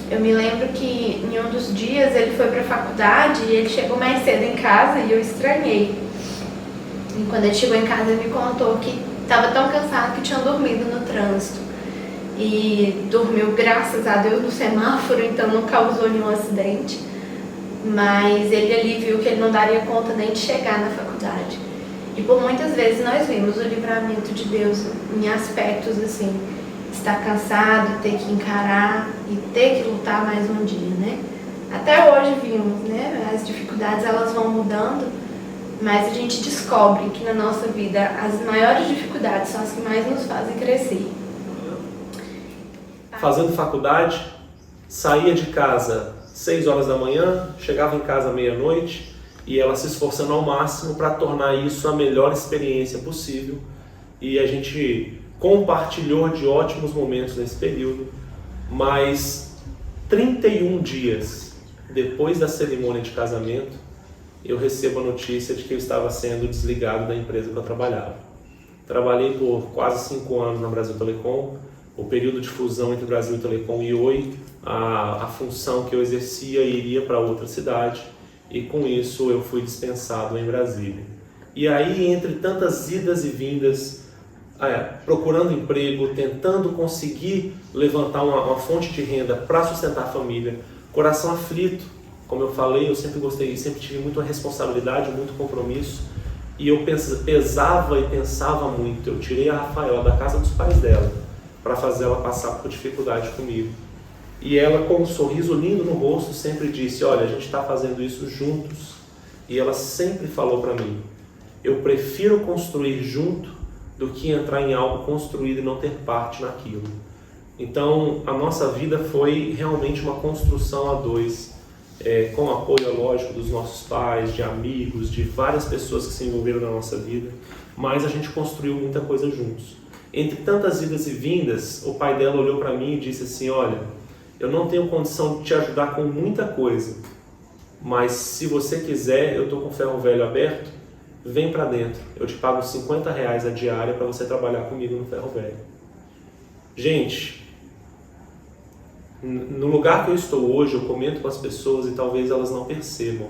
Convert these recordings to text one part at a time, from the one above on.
Eu me lembro que em um dos dias ele foi para a faculdade e ele chegou mais cedo em casa e eu estranhei. E quando ele chegou em casa ele me contou que estava tão cansado que tinha dormido no trânsito. E dormiu, graças a Deus, no semáforo, então não causou nenhum acidente. Mas ele ali viu que ele não daria conta nem de chegar na faculdade. E por muitas vezes nós vimos o livramento de Deus em aspectos assim, estar cansado, ter que encarar e ter que lutar mais um dia, né? Até hoje vimos, né? As dificuldades elas vão mudando, mas a gente descobre que na nossa vida as maiores dificuldades são as que mais nos fazem crescer. Fazendo faculdade, saía de casa 6 horas da manhã, chegava em casa meia-noite e ela se esforçando ao máximo para tornar isso a melhor experiência possível. E a gente compartilhou de ótimos momentos nesse período, mas 31 dias depois da cerimônia de casamento, eu recebo a notícia de que eu estava sendo desligado da empresa que eu trabalhava. Trabalhei por quase 5 anos na Brasil Telecom. O período de fusão entre Brasil Telecom e Oi, a função que eu exercia iria para outra cidade e com isso eu fui dispensado em Brasília. E aí, entre tantas idas e vindas, procurando emprego, tentando conseguir levantar uma fonte de renda para sustentar a família, coração aflito, como eu falei, eu sempre gostei, sempre tive muita responsabilidade, muito compromisso e eu pesava e pensava muito. Eu tirei a Rafaela da casa dos pais dela para fazer ela passar por dificuldade comigo. E ela, com um sorriso lindo no rosto, sempre disse: olha, a gente está fazendo isso juntos. E ela sempre falou para mim: eu prefiro construir junto do que entrar em algo construído e não ter parte naquilo. Então, a nossa vida foi realmente uma construção a dois, com o apoio, lógico, dos nossos pais, de amigos, de várias pessoas que se envolveram na nossa vida, mas a gente construiu muita coisa juntos. Entre tantas idas e vindas, o pai dela olhou para mim e disse assim: olha, eu não tenho condição de te ajudar com muita coisa, mas se você quiser, eu estou com o ferro velho aberto, vem para dentro, eu te pago R$50 a diária para você trabalhar comigo no ferro velho. Gente, no lugar que eu estou hoje, eu comento com as pessoas e talvez elas não percebam,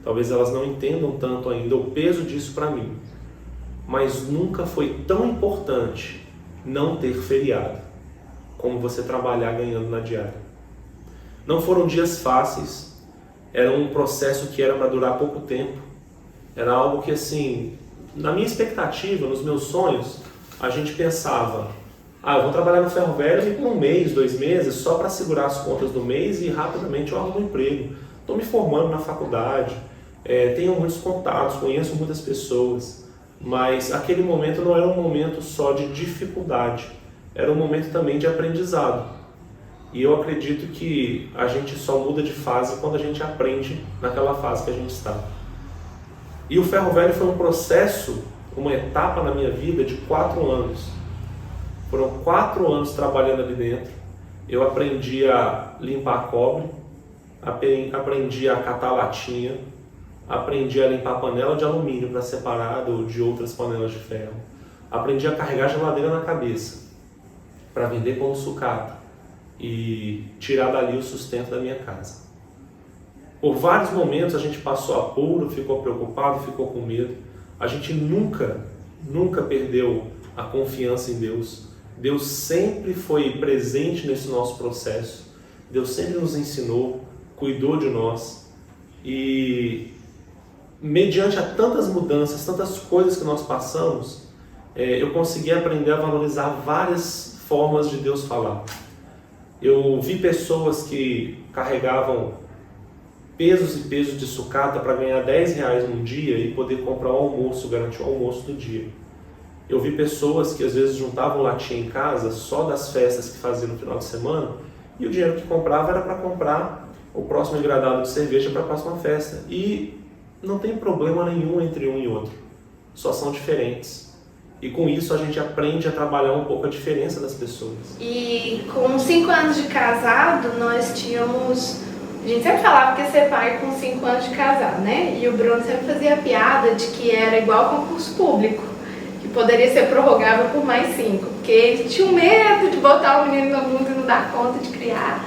talvez elas não entendam tanto ainda o peso disso para mim, mas nunca foi tão importante não ter feriado como você trabalhar ganhando na diária. Não foram dias fáceis, era um processo que era para durar pouco tempo, era algo que, assim, na minha expectativa, nos meus sonhos, a gente pensava: eu vou trabalhar no ferro velho e por 1 mês, 2 meses, só para segurar as contas do mês e rapidamente eu arrumo um emprego. Estou me formando na faculdade, tenho muitos contatos, conheço muitas pessoas, mas aquele momento não era um momento só de dificuldade, era um momento também de aprendizado. E eu acredito que a gente só muda de fase quando a gente aprende naquela fase que a gente está. E o ferro velho foi um processo, uma etapa na minha vida de 4 anos. Foram 4 anos trabalhando ali dentro. Eu aprendi a limpar cobre, aprendi a catar latinha, aprendi a limpar panela de alumínio para separar de outras panelas de ferro. Aprendi a carregar geladeira na cabeça para vender pão sucata e tirar dali o sustento da minha casa. Por vários momentos a gente passou apuro, ficou preocupado, ficou com medo. A gente nunca perdeu a confiança em Deus. Deus sempre foi presente nesse nosso processo. Deus sempre nos ensinou, cuidou de nós. E mediante a tantas mudanças, tantas coisas que nós passamos, eu consegui aprender a valorizar várias formas de Deus falar. Eu vi pessoas que carregavam pesos e pesos de sucata para ganhar R$10 num dia e poder comprar o almoço, garantir o almoço do dia. Eu vi pessoas que às vezes juntavam latinha em casa só das festas que faziam no final de semana e o dinheiro que comprava era para comprar o próximo engradado de cerveja para a próxima festa. E não tem problema nenhum entre um e outro, só são diferentes. E com isso a gente aprende a trabalhar um pouco a diferença das pessoas. E com 5 anos de casado, nós tínhamos... A gente sempre falava que ia ser pai com 5 anos de casado, né? E o Bruno sempre fazia a piada de que era igual concurso público, que poderia ser prorrogável por mais 5, porque ele tinha um medo de botar o menino no mundo e não dar conta de criar.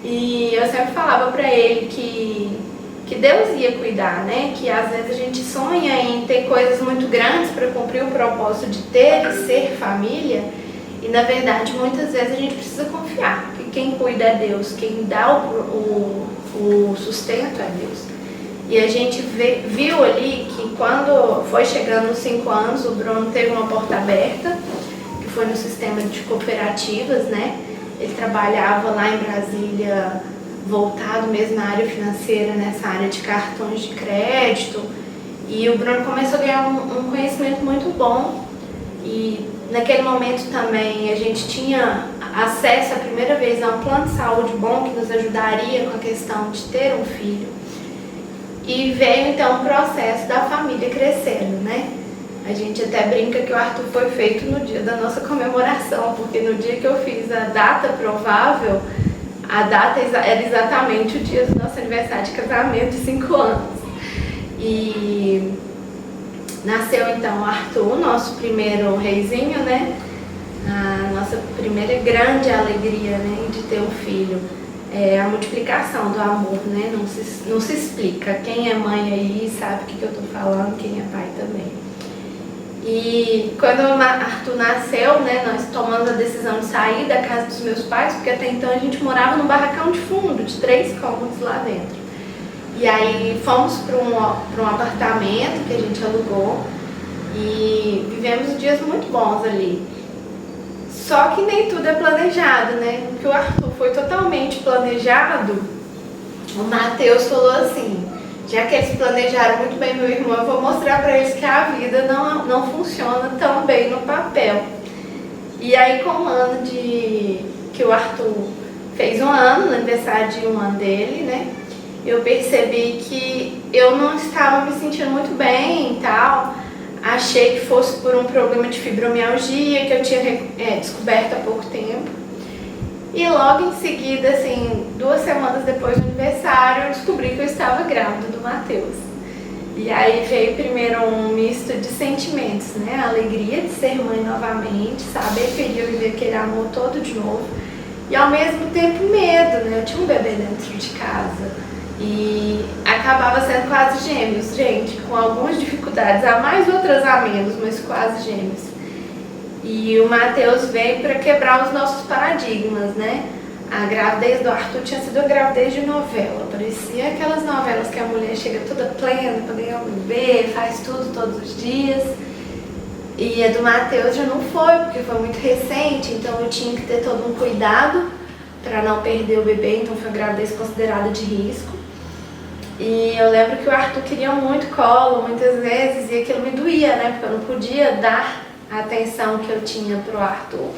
E eu sempre falava pra ele que Deus ia cuidar, né? Que às vezes a gente sonha em ter coisas muito grandes para cumprir o propósito de ter e ser família. E na verdade, muitas vezes a gente precisa confiar que quem cuida é Deus, quem dá o sustento é Deus. E a gente viu ali que quando foi chegando nos 5 anos, o Bruno teve uma porta aberta, que foi no sistema de cooperativas, né? Ele trabalhava lá em Brasília, voltado mesmo na área financeira, nessa área de cartões de crédito. E o Bruno começou a ganhar um conhecimento muito bom. E naquele momento também a gente tinha acesso a primeira vez a um plano de saúde bom que nos ajudaria com a questão de ter um filho. E veio então o processo da família crescendo, né? A gente até brinca que o Arthur foi feito no dia da nossa comemoração, porque no dia que eu fiz a data provável, a data era exatamente o dia do nosso aniversário de casamento de 5 anos. E nasceu então o Arthur, nosso primeiro reizinho, né? A nossa primeira grande alegria, né, de ter um filho. É a multiplicação do amor, né? Não se explica. Quem é mãe aí sabe o que eu tô falando, quem é pai também. E quando o Arthur nasceu, né, nós tomamos a decisão de sair da casa dos meus pais, porque até então a gente morava num barracão de fundo, de 3 cômodos lá dentro. E aí fomos para um apartamento que a gente alugou e vivemos dias muito bons ali. Só que nem tudo é planejado, né? O que o Arthur foi totalmente planejado, o Matheus falou assim: já que eles planejaram muito bem meu irmão, eu vou mostrar para eles que a vida não funciona tão bem no papel. E aí, com o ano que o Arthur fez 1 ano, no aniversário de 1 ano dele, né? Eu percebi que eu não estava me sentindo muito bem e tal. Achei que fosse por um problema de fibromialgia que eu tinha descoberto há pouco tempo. E logo em seguida, assim, 2 semanas depois do aniversário, eu descobri que eu estava grávida do Matheus. E aí veio primeiro um misto de sentimentos, né? A alegria de ser mãe novamente, saber que eu ia viver aquele amor todo de novo. E ao mesmo tempo medo, né? Eu tinha um bebê dentro de casa. E acabava sendo quase gêmeos, gente, com algumas dificuldades, a mais, outras a menos, mas quase gêmeos. E o Matheus veio para quebrar os nossos paradigmas, né? A gravidez do Arthur tinha sido uma gravidez de novela, parecia aquelas novelas que a mulher chega toda plena para ganhar um bebê, faz tudo todos os dias. E a do Matheus já não foi, porque foi muito recente, então eu tinha que ter todo um cuidado para não perder o bebê, então foi uma gravidez considerada de risco. E eu lembro que o Arthur queria muito colo, muitas vezes, e aquilo me doía, né? Porque eu não podia dar a atenção que eu tinha pro Arthur.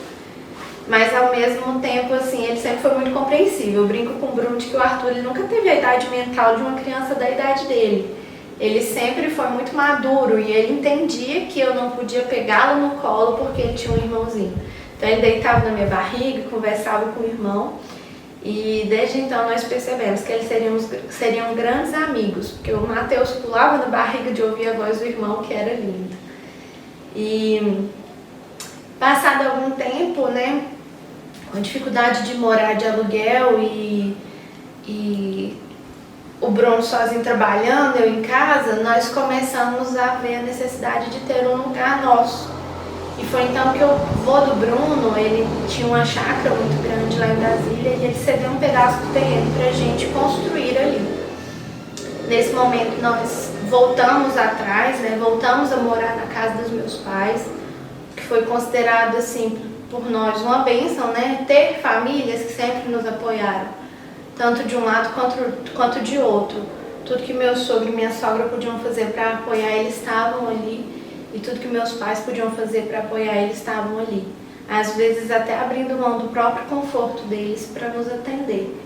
Mas ao mesmo tempo, assim, ele sempre foi muito compreensível. Eu brinco com o Bruno de que o Arthur ele nunca teve a idade mental de uma criança da idade dele. Ele sempre foi muito maduro e ele entendia que eu não podia pegá-lo no colo porque ele tinha um irmãozinho. Então ele deitava na minha barriga, conversava com o irmão. E desde então nós percebemos que eles seriam grandes amigos, porque o Matheus pulava na barriga de ouvir a voz do irmão, que era lindo. E passado algum tempo, né, com dificuldade de morar de aluguel e o Bruno sozinho trabalhando, eu em casa, nós começamos a ver a necessidade de ter um lugar nosso. E foi então que o vô do Bruno, ele tinha uma chácara muito grande lá em Brasília e ele cedeu um pedaço do terreno pra gente construir ali. Nesse momento nós voltamos atrás, né, voltamos a morar na casa dos meus pais, que foi considerado assim por nós uma bênção, né, ter famílias que sempre nos apoiaram, tanto de um lado quanto de outro. Tudo que meu sogro e minha sogra podiam fazer para apoiar, eles estavam ali. E tudo que meus pais podiam fazer para apoiar eles estavam ali. Às vezes até abrindo mão do próprio conforto deles para nos atender.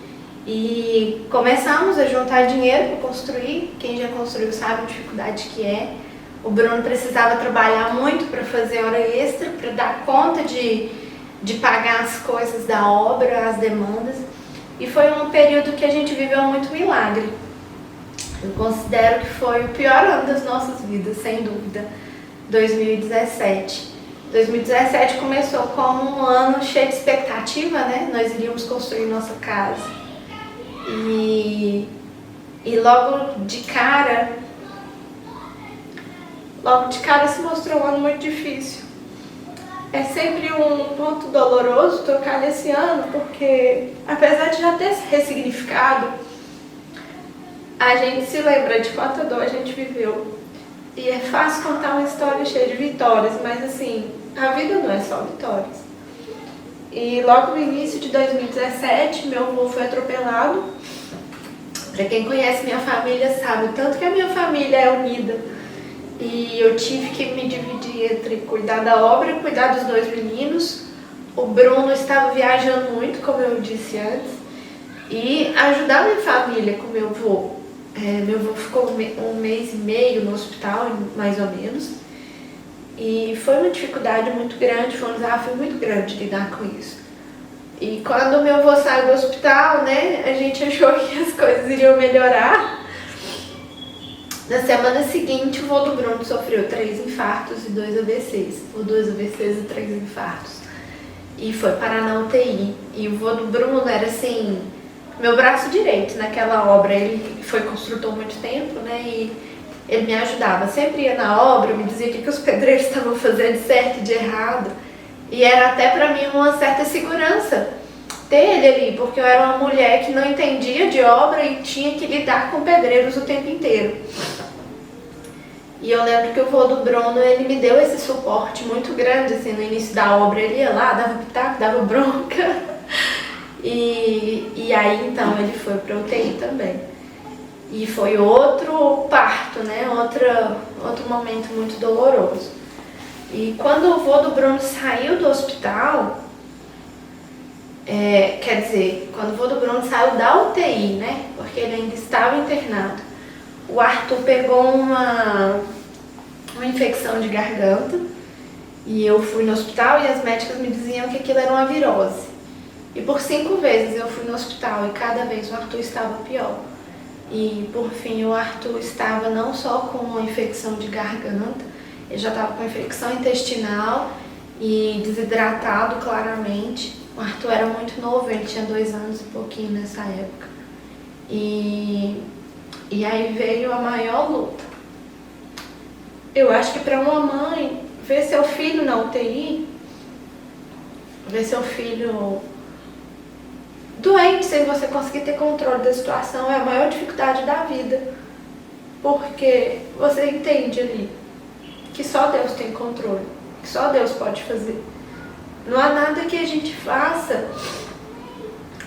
E começamos a juntar dinheiro para construir. Quem já construiu sabe a dificuldade que é. O Bruno precisava trabalhar muito para fazer hora extra, para dar conta de pagar as coisas da obra, as demandas. E foi um período que a gente viveu muito milagre. Eu considero que foi o pior ano das nossas vidas, sem dúvida. 2017. 2017 começou como um ano cheio de expectativa, né? Nós iríamos construir nossa casa. E logo de cara se mostrou um ano muito difícil. É sempre um ponto doloroso tocar nesse ano, porque apesar de já ter se ressignificado, a gente se lembra de quanta dor a gente viveu. E é fácil contar uma história cheia de vitórias, mas assim, a vida não é só vitórias. E logo no início de 2017, meu avô foi atropelado. Para quem conhece minha família sabe o tanto que a minha família é unida. E eu tive que me dividir entre cuidar da obra e cuidar dos 2 meninos. O Bruno estava viajando muito, como eu disse antes, e ajudar minha família com meu avô. Meu avô ficou 1 mês e meio no hospital, mais ou menos. E foi uma dificuldade muito grande, foi um desafio muito grande lidar com isso. E quando meu avô saiu do hospital, né, a gente achou que as coisas iriam melhorar. Na semana seguinte, o vô do Bruno sofreu 3 infartos e 2 AVCs. Ou 2 AVCs e 3 infartos. E foi parar na UTI. E o vô do Bruno era assim, meu braço direito naquela obra. Ele foi construtor há muito tempo, né? E ele me ajudava. Sempre ia na obra, me dizia o que os pedreiros estavam fazendo de certo e de errado. E era até pra mim uma certa segurança ter ele ali, porque eu era uma mulher que não entendia de obra e tinha que lidar com pedreiros o tempo inteiro. E eu lembro que o vô do Bruno, ele me deu esse suporte muito grande, assim, no início da obra. Ele ia lá, dava pitaco, dava bronca. E aí, então, ele foi pra UTI também. E foi outro parto, né? Outro momento muito doloroso. E quando o vô do Bruno saiu do hospital, quer dizer, quando o vô do Bruno saiu da UTI, né? Porque ele ainda estava internado, o Arthur pegou uma infecção de garganta e eu fui no hospital e as médicas me diziam que aquilo era uma virose. E por 5 vezes eu fui no hospital e cada vez o Arthur estava pior. E por fim o Arthur estava não só com uma infecção de garganta, ele já estava com infecção intestinal e desidratado claramente. O Arthur era muito novo, ele tinha 2 anos e pouquinho nessa época. E aí veio a maior luta. Eu acho que para uma mãe, ver seu filho na UTI, ver seu filho doente sem você conseguir ter controle da situação é a maior dificuldade da vida. Porque você entende ali que só Deus tem controle, que só Deus pode fazer. Não há nada que a gente faça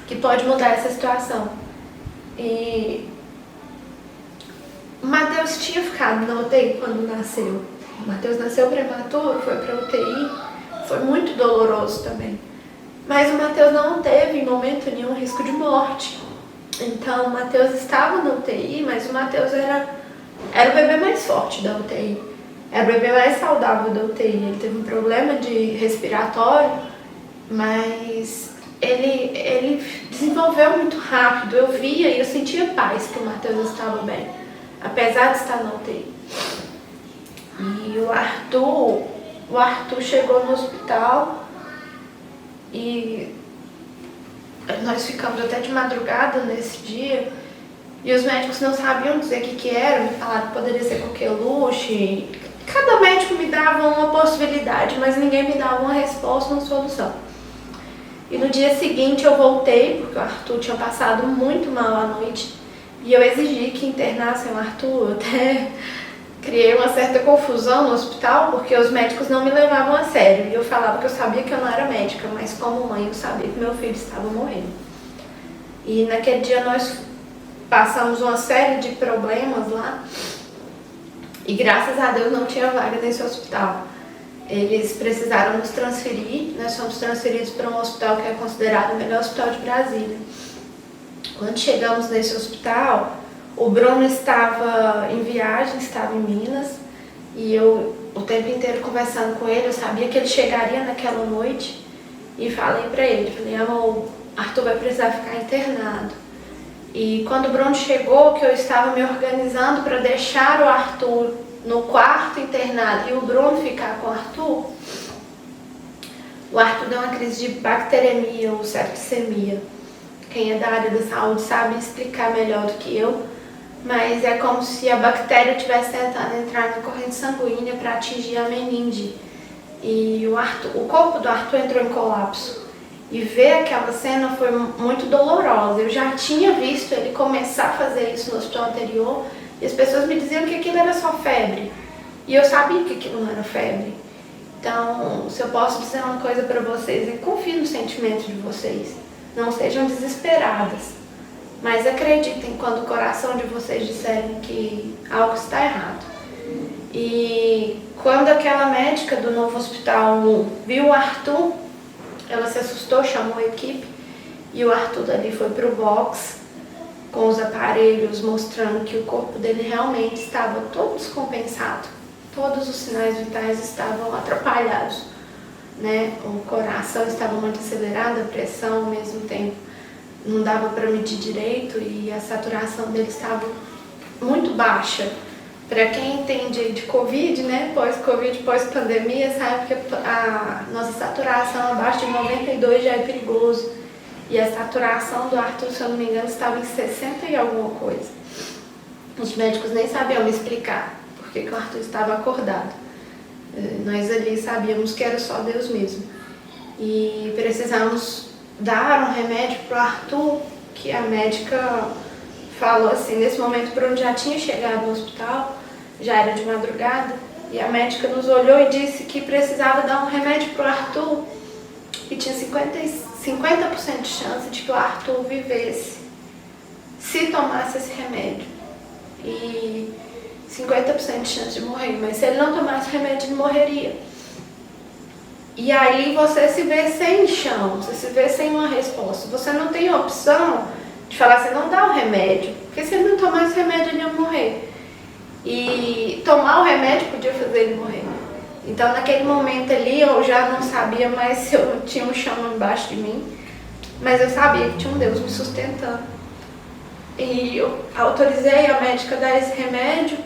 que pode mudar essa situação. E o Mateus tinha ficado na UTI quando nasceu. O Mateus nasceu prematuro, foi para UTI, foi muito doloroso também. Mas o Mateus não teve em momento nenhum risco de morte. Então o Mateus estava na UTI, mas o Mateus era o bebê mais forte da UTI. Era o bebê mais saudável da UTI. Ele teve um problema de respiratório, mas ele desenvolveu muito rápido. Eu via e eu sentia paz que o Mateus estava bem, apesar de estar na UTI. E o Arthur chegou no hospital e nós ficamos até de madrugada nesse dia. E os médicos não sabiam dizer o que era, me falaram que poderia ser coqueluche. Cada médico me dava uma possibilidade, mas ninguém me dava uma resposta, uma solução. E no dia seguinte eu voltei, porque o Arthur tinha passado muito mal à noite, e eu exigi que internassem o Arthur. Eu até criei uma certa confusão no hospital, porque os médicos não me levavam a sério. E eu falava que eu sabia que eu não era médica, mas como mãe eu sabia que meu filho estava morrendo. E naquele dia nós passamos uma série de problemas lá, e graças a Deus não tinha vaga nesse hospital. Eles precisaram nos transferir, nós fomos transferidos para um hospital que é considerado o melhor hospital de Brasília. Quando chegamos nesse hospital, o Bruno estava em viagem, estava em Minas, e eu o tempo inteiro conversando com ele, eu sabia que ele chegaria naquela noite, e falei para ele, amor, Arthur vai precisar ficar internado. E quando o Bruno chegou, que eu estava me organizando para deixar o Arthur no quarto internado e o Bruno ficar com o Arthur deu uma crise de bacteremia ou septicemia. quem é da área da saúde sabe explicar melhor do que eu, mas é como se a bactéria estivesse tentando entrar na corrente sanguínea para atingir a meninge. E o corpo do Arthur entrou em colapso. E ver aquela cena foi muito dolorosa. Eu já tinha visto ele começar a fazer isso no hospital anterior e as pessoas me diziam que aquilo era só febre. E eu sabia que aquilo não era febre. Então, se eu posso dizer uma coisa para vocês, é confie no sentimento de vocês. Não sejam desesperadas. Mas acreditem quando o coração de vocês disserem que algo está errado. E quando aquela médica do novo hospital viu o Arthur, ela se assustou, chamou a equipe e o Arthur dali foi para o box com os aparelhos mostrando que o corpo dele realmente estava todo descompensado. Todos os sinais vitais estavam atrapalhados, né? O coração estava muito acelerado, a pressão ao mesmo tempo não dava para medir direito e a saturação dele estava muito baixa. Para quem entende de Covid, né? Pós-Covid, pós-pandemia, sabe que a nossa saturação abaixo de 92 já é perigoso. E a saturação do Arthur, se eu não me engano, estava em 60 e alguma coisa. Os médicos nem sabiam me explicar porque que o Arthur estava acordado. Nós ali sabíamos que era só Deus mesmo. E precisamos dar um remédio para o Arthur, que a médica falou assim, nesse momento, por onde já tinha chegado no hospital, já era de madrugada, e a médica nos olhou e disse que precisava dar um remédio para o Arthur e tinha 50% de chance de que o Arthur vivesse se tomasse esse remédio. E 50% de chance de morrer, mas se ele não tomasse o remédio, ele morreria. E aí você se vê sem chão, você se vê sem uma resposta. Você não tem opção de falar assim, não dá o remédio, porque se ele não tomasse o remédio, ele ia morrer. E tomar o remédio podia fazer ele morrer. Então naquele momento ali eu já não sabia mais se eu tinha um chão embaixo de mim, mas eu sabia que tinha um Deus me sustentando. E eu autorizei a médica a dar esse remédio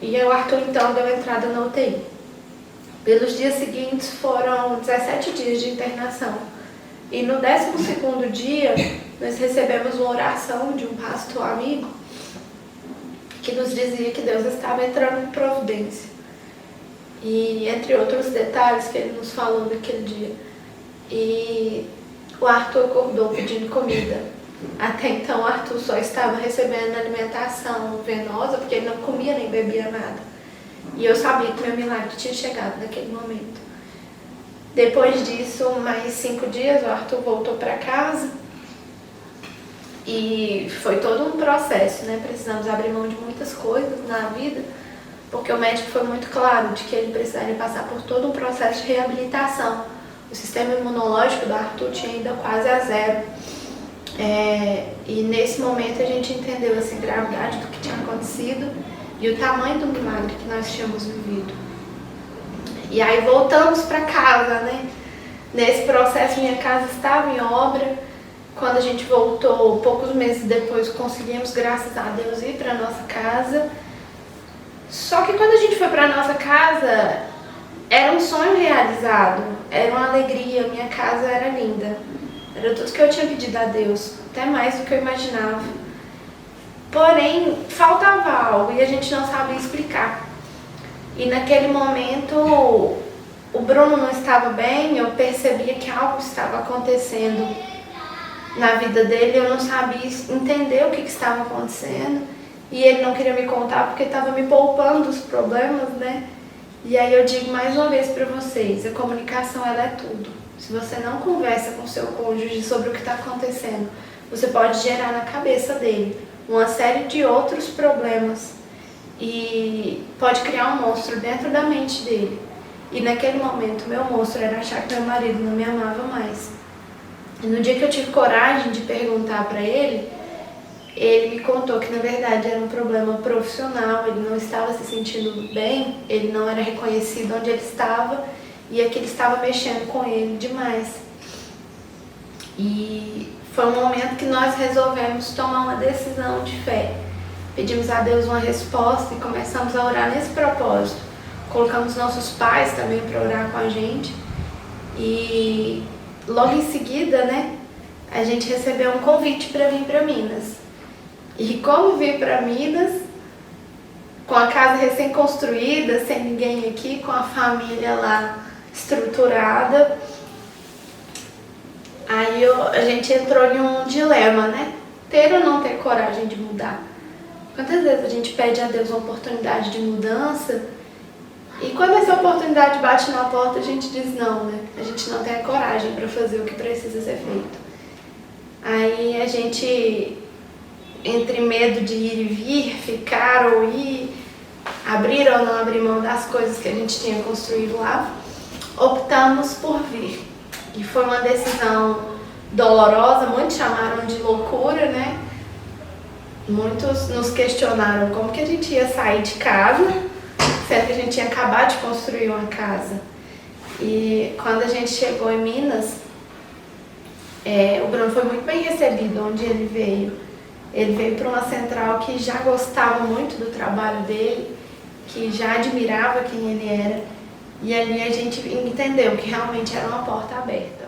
e o Arthur então deu entrada na UTI. Pelos dias seguintes foram 17 dias de internação. E no 12º dia nós recebemos uma oração de um pastor amigo que nos dizia que Deus estava entrando em providência. E entre outros detalhes que ele nos falou naquele dia. E o Arthur acordou pedindo comida. Até então o Arthur só estava recebendo alimentação venosa, porque ele não comia nem bebia nada. E eu sabia que meu milagre tinha chegado naquele momento. Depois disso, mais 5 dias, o Arthur voltou para casa. E foi todo um processo, né? Precisamos abrir mão de muitas coisas na vida, porque o médico foi muito claro de que ele precisaria passar por todo um processo de reabilitação. O sistema imunológico do Arthur tinha ido quase a zero. E nesse momento a gente entendeu assim, a gravidade do que tinha acontecido e o tamanho do milagre que nós tínhamos vivido. E aí voltamos para casa, né? Nesse processo minha casa estava em obra. Quando a gente voltou, poucos meses depois, conseguimos, graças a Deus, ir para nossa casa. Só que quando a gente foi para nossa casa, era um sonho realizado, era uma alegria, minha casa era linda. Era tudo que eu tinha pedido a Deus, até mais do que eu imaginava. Porém, faltava algo e a gente não sabia explicar. E naquele momento, o Bruno não estava bem, eu percebia que algo estava acontecendo na vida dele, eu não sabia entender o que estava acontecendo. E ele não queria me contar porque estava me poupando dos problemas, né? E aí eu digo mais uma vez para vocês, a comunicação ela é tudo. Se você não conversa com seu cônjuge sobre o que está acontecendo, você pode gerar na cabeça dele uma série de outros problemas e pode criar um monstro dentro da mente dele. E naquele momento, meu monstro era achar que meu marido não me amava mais. E no dia que eu tive coragem de perguntar para ele, ele me contou que na verdade era um problema profissional, ele não estava se sentindo bem, ele não era reconhecido onde ele estava e aquilo estava mexendo com ele demais. E foi um momento que nós resolvemos tomar uma decisão de fé. Pedimos a Deus uma resposta e começamos a orar nesse propósito. Colocamos nossos pais também para orar com a gente. E logo em seguida, né, a gente recebeu um convite para vir para Minas. E como vir para Minas, com a casa recém-construída, sem ninguém aqui, com a família lá estruturada, aí a gente entrou em um dilema, né? Ter ou não ter coragem de mudar. Quantas vezes a gente pede a Deus uma oportunidade de mudança e quando essa oportunidade bate na porta a gente diz não, né? A gente não tem a coragem para fazer o que precisa ser feito. Aí a gente, entre medo de ir e vir, ficar ou ir, abrir ou não abrir mão das coisas que a gente tinha construído lá, optamos por vir. E foi uma decisão dolorosa, muitos chamaram de loucura, né? Muitos nos questionaram como que a gente ia sair de casa, sendo que a gente tinha acabado de construir uma casa. E quando a gente chegou em Minas, o Bruno foi muito bem recebido onde ele veio. Ele veio para uma central que já gostava muito do trabalho dele, que já admirava quem ele era. E ali a gente entendeu que realmente era uma porta aberta.